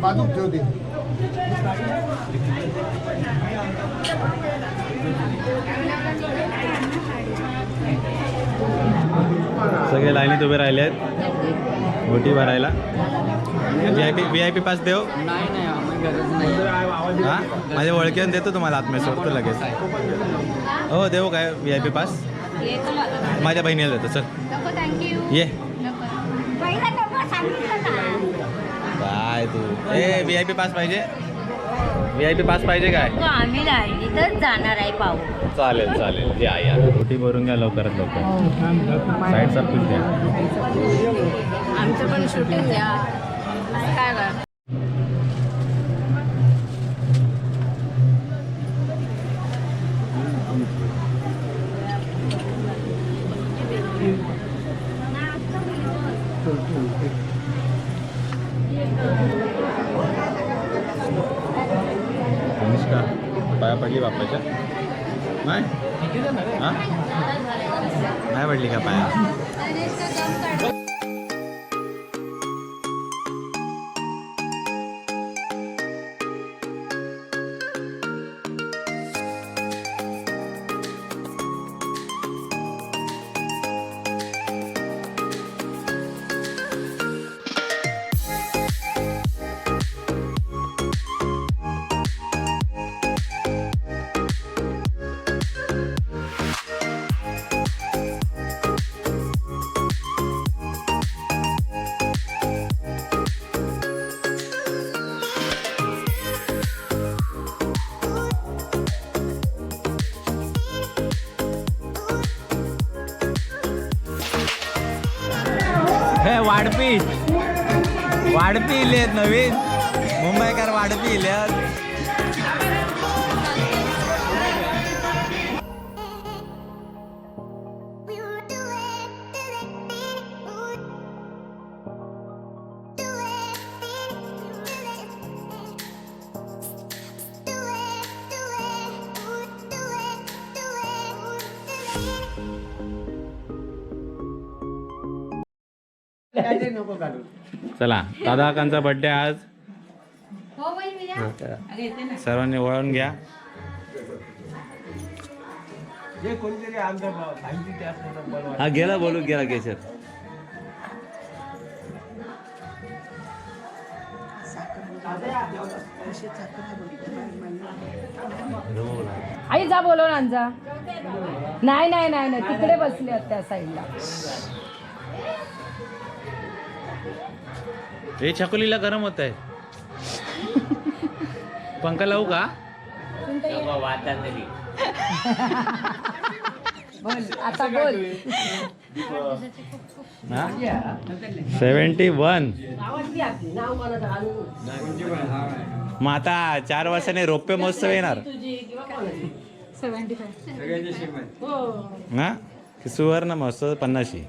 बाजूक ठेवते. सगळे लाईनीत उभे राहिले आहेत ओटी भरायला. VIP पास देऊ. हां माझ्या ओळखीने देतो तुम्हाला आत्मे सोडतो लगेच. हो देऊ काय VIP पास माझ्या बहिणीला देतो. चल ये काय तू VIP पास पाहिजे. VIP पास पाहिजे काय. आम्ही लाईनी तर जाणार आहे पाहू. चालेल चालेल या या. ओटी भरून घ्या लवकरात लवकर. साईड सरकून द्या. आमचं पण शूटिंग द्या काय कर. अनुष्का पाया पडली बाप्पाच्या. नाही हां नाही पडली का पाया. हे वाढपी इले आहेत नवीन मुंबईकर. वाढपी इले आहेत. चला दादा काकांचा बर्थडे आज. सर्वांनी वळून घ्या. हा गेला बोलू गेला केशर. आई जा बोलव ना जा. नाही नाही नाही नाही तिकडे बसले आहेत त्या साईडला. हे छकुलीला गरम होत आहे. पंखा लावू का. आता बोल. 71. मग आता 4 वर्षाने रौप्य महोत्सव येणार. 75 ना सुवर्ण महोत्सव 50.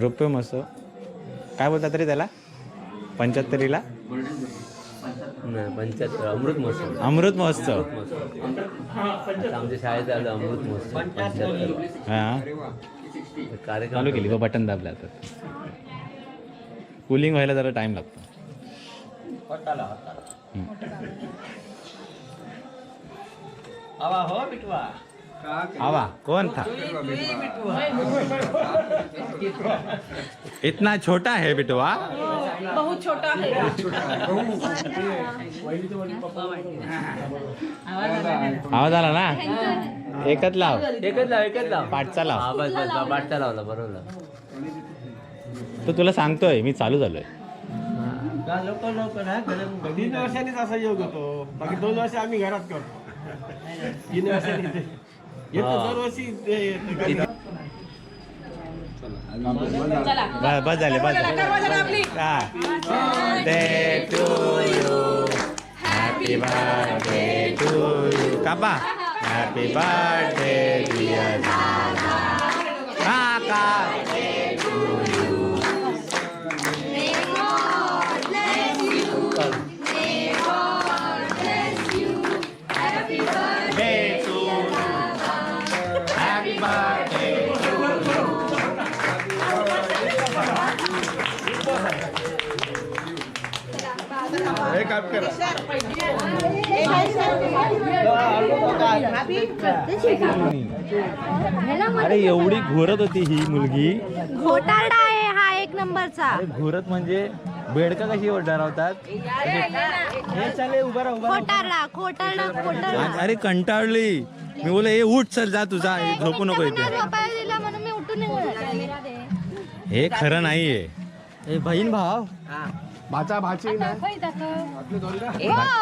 रौप्य महोत्सव काय बोलता तरी त्याला. 75ला 75 अमृत महोत्सव. अमृत महोत्सव. आमच्या शाळेत आलं अमृत महोत्सव. हां कार्यक्रम चालू केली. बटन दाबलं आता. कूलिंग व्हायला जरा टाइम लागतो. आवा कौन था. इतना छोटा है बिटवा. बहुत छोटा है. आवाज आला ना. एकच लाव पाठचा लाव. पाठचा लावला बरोबर. तो तुला सांगतोय मी चालू झालोय. लवकर 3 वर्षांनीच असा योग होतो. बाकी 2 वर्ष आम्ही घरात करतो. 3 वर्षांनी दरवर्षी बस झाले बस झाले. To you happy birthday to you. कापा. हॅपी बर्थडे डिअर काका. Happy birthday. birthday to you. Happy birthday to you. एक काम करा. अरे एवढी घोरत होती ही मुलगी. घोटारडा आहे हा एक नंबरचा. अरे घोरत म्हणजे बेडका कशी डरावतात. खोटारडा खोटारडा खोटारडा. अरे कंटाळली मी बोले हे उठ चल जा तुझा झोपू नको इथे. झोपायला दिला म्हणून मी उठून निघाले. हे खरं नाहीये. बहीण भाव भाचा भाची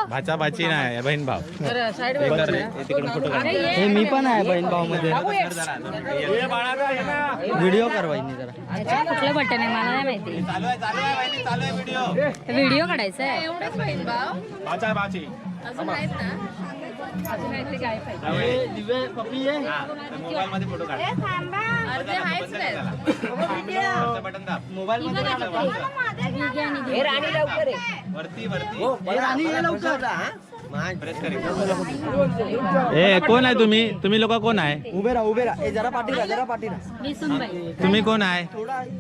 भाचा भाची नाही बहीण भाव. तिकडून फोटो काढ. हे मी पण आहे बहीण भाव मध्ये. व्हिडिओ कर बहिणी जरा. कुठलं बटन आहे मला नाही माहिती. चालू आहे व्हिडिओ. व्हिडिओ काढायचा आहे. भाचा भाची. दिव्य पप्पी आहे. मोबाईल मध्ये फोटो काढ. बटन दाब. मोबाईल मध्ये राणी लवकर वरती वरती राणी ये लवकर. प्रेस कर. ए कोण आहे तुम्ही. तुम्ही लोक कोण आहे. उभे राहा ए जरा पाठी राहा मी सुनबाई. तुम्ही कोण आहे.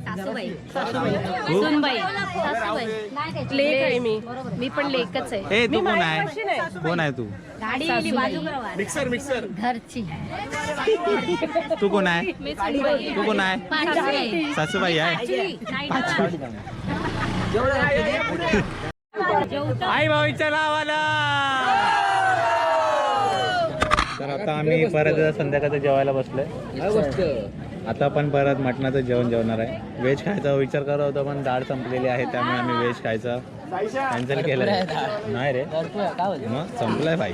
सासूबाई. सुनबाई. लेक आहे मी पण लेकच आहे. ए तू कोण आहे. कोण आहे तू. मिक्सर घरची. तू कोण आहे. तू कोण आहे. सासूबाई आहे. आई भाऊच्या नावाला. तर आता आम्ही परत संध्याकाळचं जेवायला बसलोय. आता आपण परत मटणाचं जेवण जेवणार आहे. व्हेज खायचा विचार करत होतो पण डाळ संपलेली आहे त्यामुळे आम्ही व्हेज खायचं कॅन्सल केलं. नाही रे मग संपलाय भाई.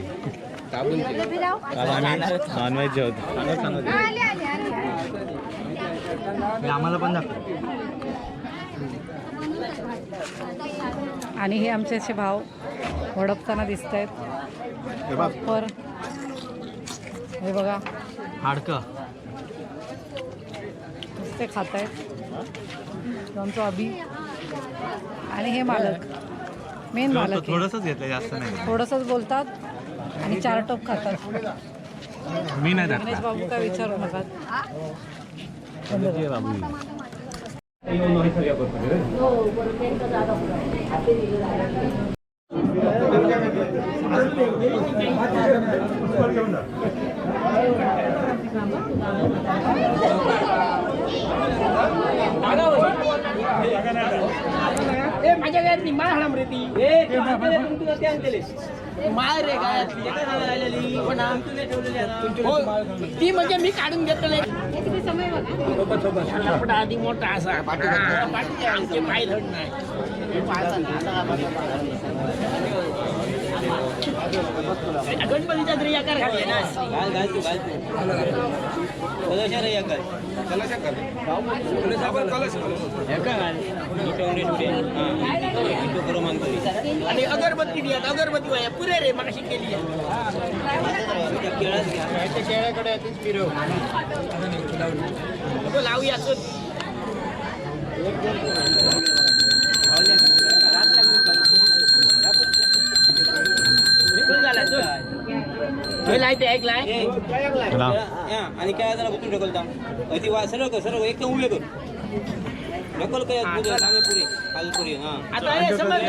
आज आम्ही नॉनव्हेज जेवतो. आम्हाला पण दाखव. आणि हे आमचे असे भाव वडपताना दिसत आहेत. हे बघा हाडकं नुसते खात आहेत. आमचं अभि आणि हे मालक मेन मालक आहे. थोडंसंच घेतलं जास्त नाही. थोडंसंच बोलतात आणि 4 टोप खातात. मी नाही गणेश बाबू काय विचारू नका. माझ्या गायतली माळ हळम रे ती. माळ रे गायतली ती म्हणजे मी काढून घेतले. आधी मोठा असा पाय धड नाही. गणपतीच्या तरी आकार घातले ना. आणि अगरबत्ती द्या. अगरबत्ती वाया पुरे रे मागाशी केली आहे. केळ्याकडे फिरव लावूया. ऐकलाय आणि काय जरा बघून ढकलता ती सरळ कर सरळ एकदम उभे कर ढकल काय सांगे पुरे काल पुरे हा आता समज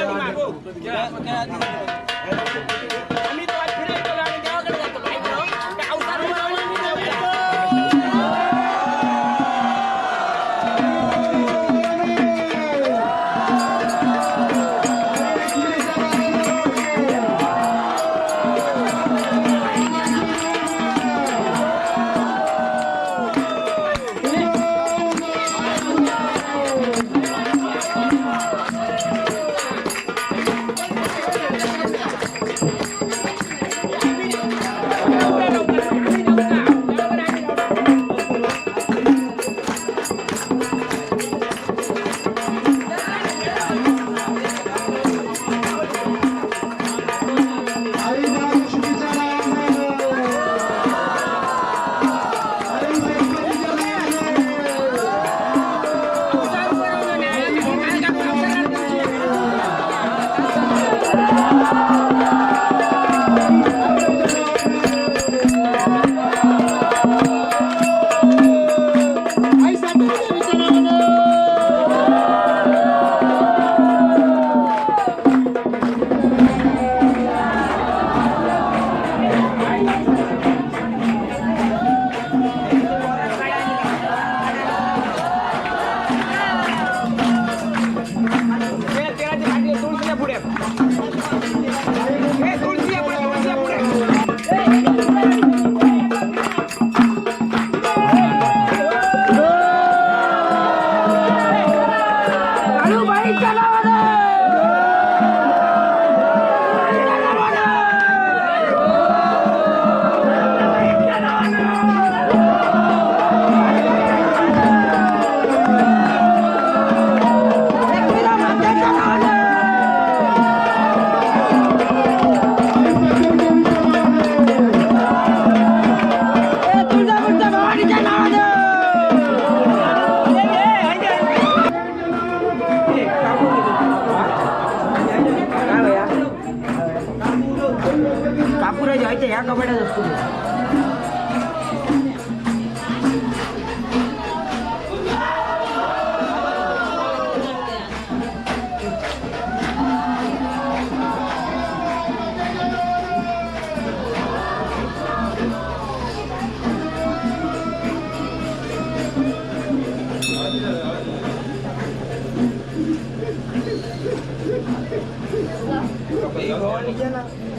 ह्या कपाड्यात असतो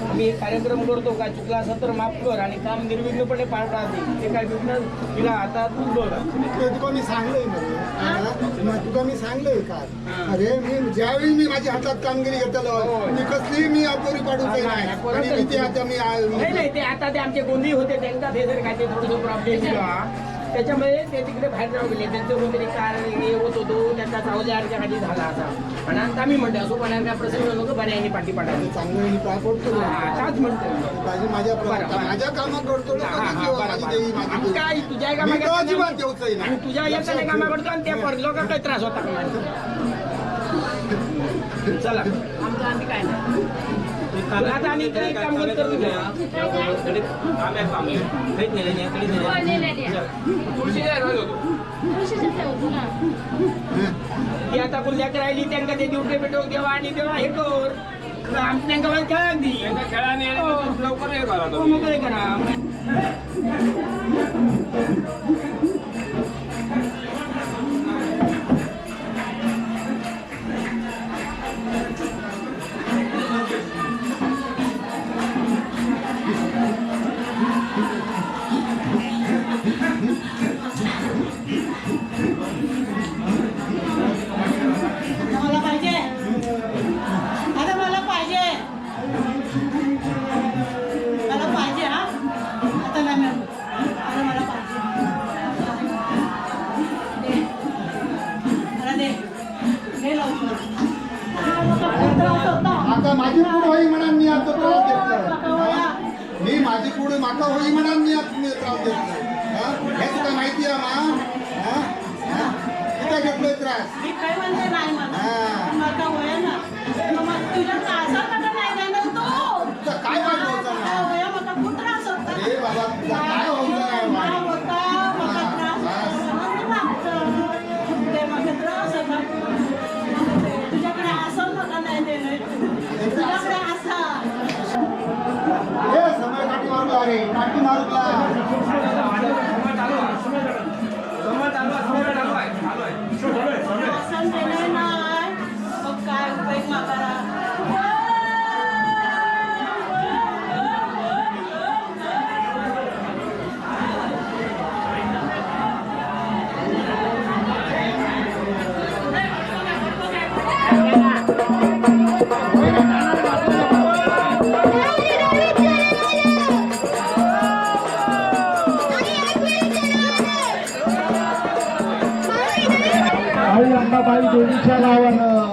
आम्ही एक कार्यक्रम करतो काय चुकला असेल तर माफ कर आणि काम निर्विघ्नपणे पार पाडते ते काय विघ्न तिला आता तू बोल तुका मी सांगलंय तुका मी सांगलंय का अरे मी ज्यावेळी मी माझ्या हातात कामगिरी घेतलो मी कसली मी अपुरी पाडूच नाही आणि ते आता मी नाही ते आता ते आमचे गोंधी होते त्यांचा ते जर काय ते थोडंसं प्रॉब्लेम झाला त्याच्यामुळे ते तिकडे बाहेर जाऊ गेले त्यांचं कोणतरी कार हे होत होतो त्यांचा सावल्याच्या खाली झाला असा आणि आता आम्ही म्हणतो असो पण काय प्रसंग नको बऱ्याने पाठी पाडायला चांगलं मी काय पडतो आताच म्हणतो माझ्या कामात करतो काय तुझ्या कामात आणि तुझ्या एकाने कामा करतो आणि त्या लोक काही त्रास होता चला आमचं आम्ही काय नाही आता आणि इकडे काम करतो ती आता कुठल्या राहिली त्यांना ते ड्युटी पेटवून देवा आणि देवा हे कर त्यांना खेळा दी खेळाने लवकर हे करा मग हे करा आता माझी पुढे होई म्हणा मी आता त्रास देतलो मी माझी पुढे माका होई म्हणा मी आता त्रास देतलो हे तुला माहिती आहे ना किती घेतलोय त्रास काय वाईट होतं अरे बाबा काय होतं समय काठी मारूला अरे काठी मारूला आई अंबाबाई देवीच्या नावानं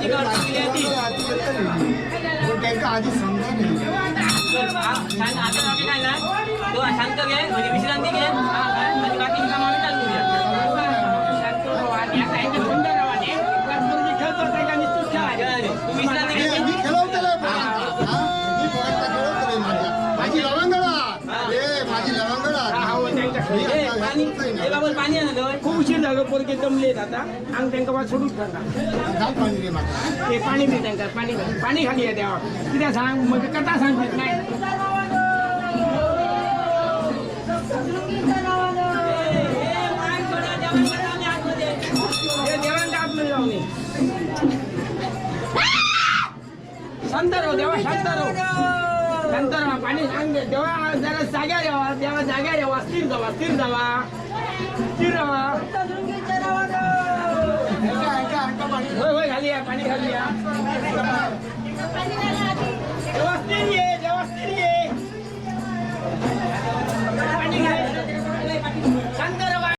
आधी का अडचण केली आहे ती? पण त्यांना आधी समजा नाही आता बाकी काय नाही तो शांत घे म्हणजे विश्रांती घे म्हणजे बाकी काम आम्ही चालू करूया शांत राहा आणि आता एकदा थंड राहा आणि पोरगी खेळतो त्याच्या निश्चित ठेवा तुम्ही विश्रांती घे मी खेळवतोय पोरांना. मी पोरांना खेळवतोय माझी लवंगडा माझी लवंगडा पाणी आणलं खूप उशीर झालो पोरगे जमलेत आता अंग त्यांना बा सोडून ठरला घाल पाणी रे माझा ते पाणी दे त्यांना पाणी खाली आहे द्यावा किती सांग म्हणजे कथा सांगत नाही देवांच्या आतमध्ये जाऊ नये शांत राहू देवा शांत राहू शांत राहा पाणी सांग देवा जरा जाग्या द्यावा देवा जाग्या द्यावा स्थिर जावा स्थिर जावा स्थिर राहा होय होय खाली या पाणी खाली या देवा स्थिर ये देवा स्थिर ये पाणी घे शांत राहा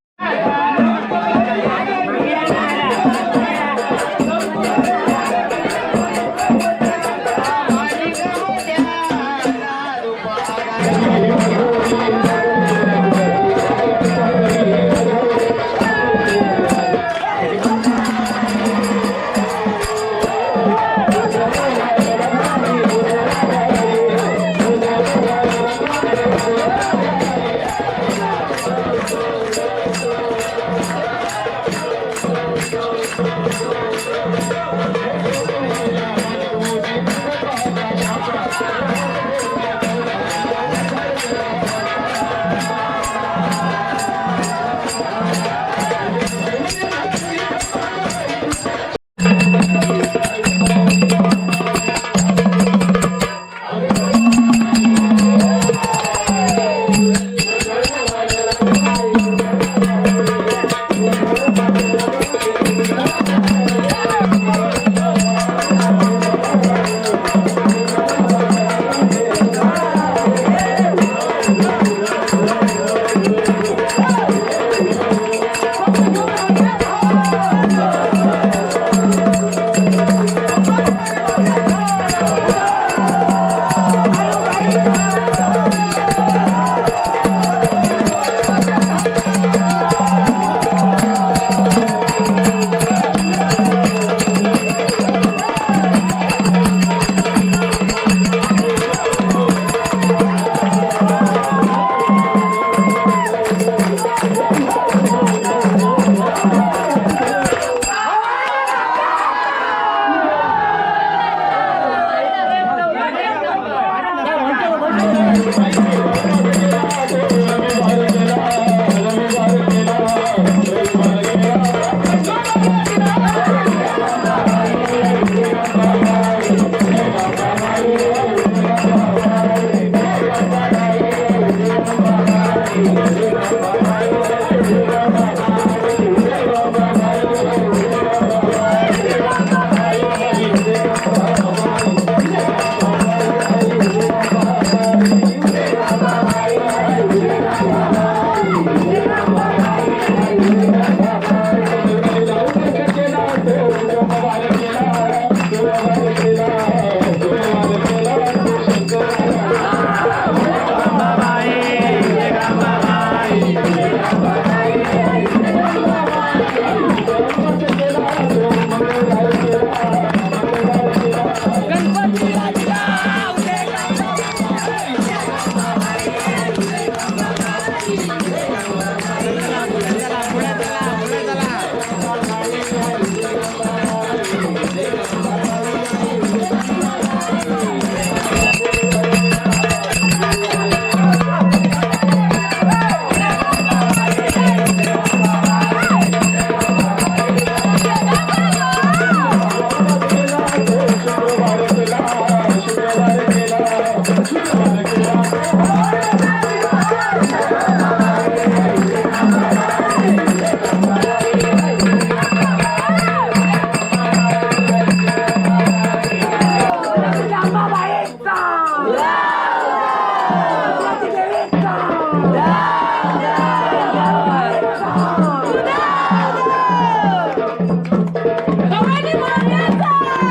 गवळणी बोलायचं.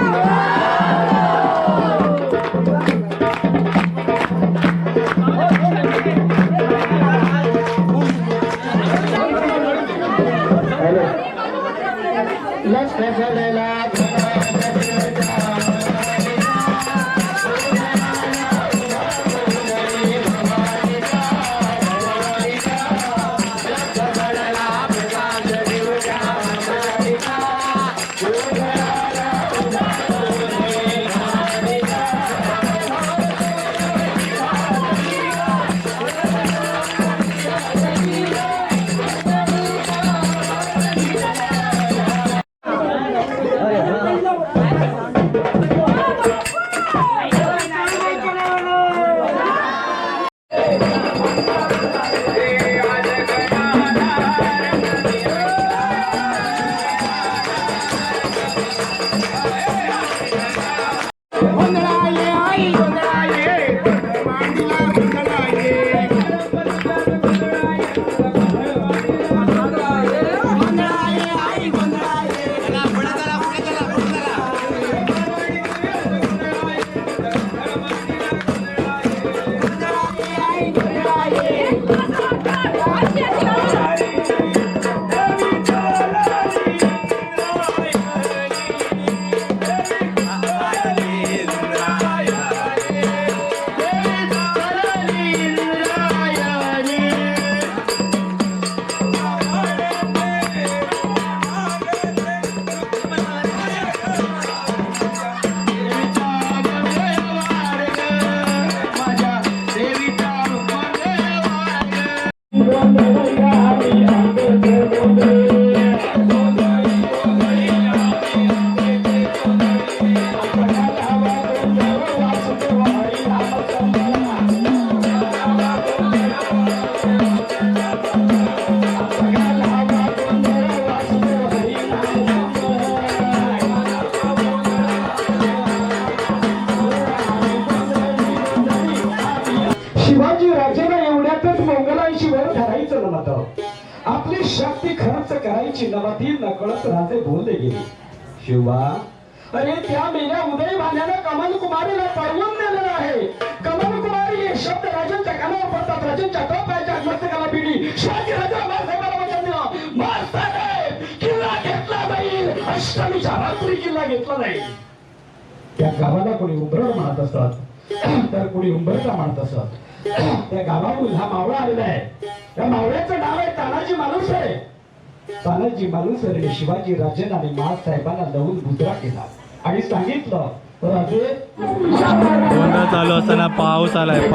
जन्मत आपली शक्ती खर्च करायची नव्हती नकळत राजे बोलले गेले. शिवा अरे त्या मेल्या उदय भाल्यानं कमल कुमारीला पळवून दिलेलं आहे. कमल कुमारी हे शब्द राजांच्या कानावर पडतात. राजांच्या टोपाच्या मस्तकाला पिढी शिवाजी राजा मासाहेबाला वचन दिलं, मासाहेब किल्ला घेतला जाईल, अष्टमीच्या रात्री किल्ला घेतला जाईल. त्या गावाला कोणी उंबरड म्हणत असतात तर कोणी उंबरटा म्हणत असतात. त्या गावाहून हा मावळा आलेला आहे. त्या मावळ्याचं नाव आहे तानाजी मालुसरे. तानाजी मालुसरे शिवाजी राजेंना आणि मासाहेबांना लवून मुद्रा केला आणि सांगितलं, राजे गोंधळ चालू असताना पाऊस आलाय.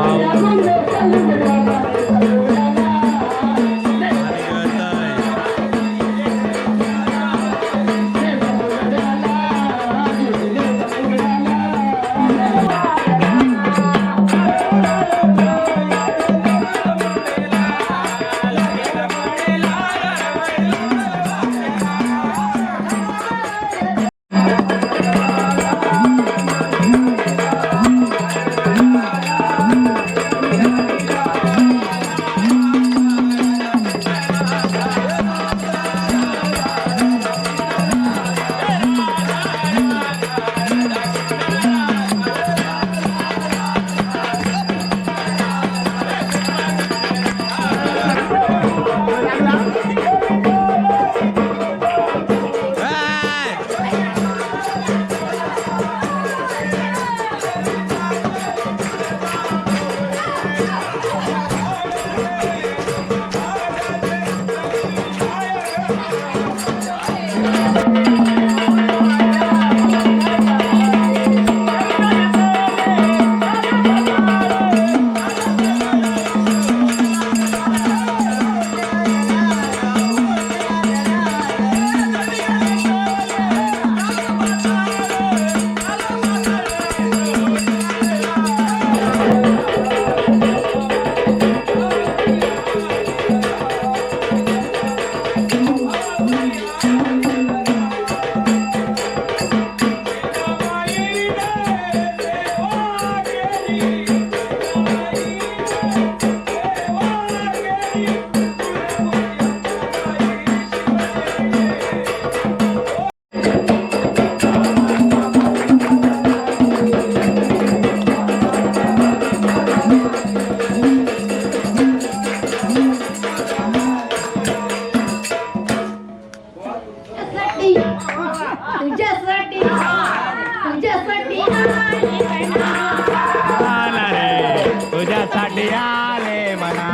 तुझ्यासाठी आले म्हणा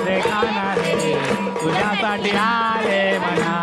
रे काना रे, तुझ्यासाठी आले म्हणा.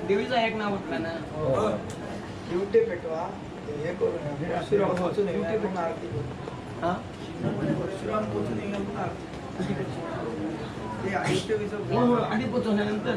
देवीचा एक नाव उठला ना. दिवटे पेटवा हे करून आरती करू. हा हो, आधी पोचवल्यानंतर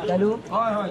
चालू होय होय